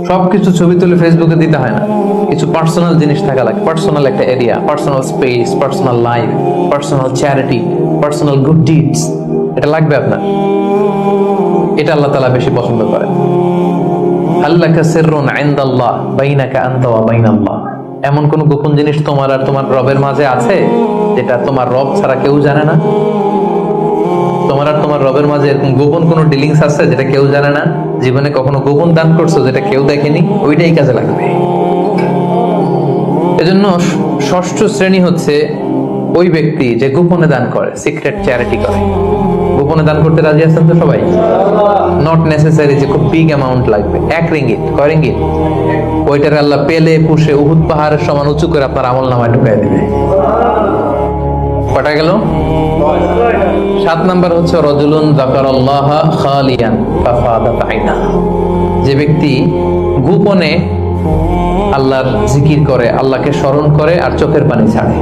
সবকিছু ছবি তুলে ফেসবুকে দিতে হয় না, কিছু পার্সোনাল জিনিস থাকা লাগে, পার্সোনাল একটা area, personal space, personal life, personal charity, personal good deeds, এটা লাগবে আপনার। এটা আল্লাহ তাআলা বেশি পছন্দ করেন। আল্লাকা সিররুন ইনদাল্লাহ বাইনাকা আনতা ওয়া বাইনাল্লাহ, এমন কোন গোপন জিনিস তোমার আর তোমার রবের মাঝে আছে যেটা তোমার রব ছাড়া কেউ জানে না? তোমার আর তোমার রবের মাঝে এরকম গোপন কোনো ডিলিংস আছে যেটা কেউ জানে না? জীবনে কখনো গোপন দান করছো যেটা কেউ দেখেনি? ওইটাই কাজে লাগবে। এজন্য ষষ্ঠ শ্রেণী হচ্ছে ওই ব্যক্তি যে গোপনে দান করে, সিক্রেট চ্যারিটি করে। গোপনে দান করতে রাজি আছেন তো সবাই? নট নেসেসারি যে খুব বিগ অ্যামাউন্ট লাগবে, 1 রিঙ্গিত, কয় রিঙ্গিত, ওইটার আল্লাহ পেলে পুষে উহুদ পাহাড়ের সমান উঁচু করে আপনার আমল নামায় ঢুকাই দিবে। কটা গেল? 7 নাম্বার হচ্ছে রাজুলুন যাকারাল্লাহ খালিয়ান ফাফাদাত আইনা, যে ব্যক্তি গোপনে আল্লাহর জিকির করে, আল্লাহকে স্মরণ করে আর চোখের পানি ছাড়ে।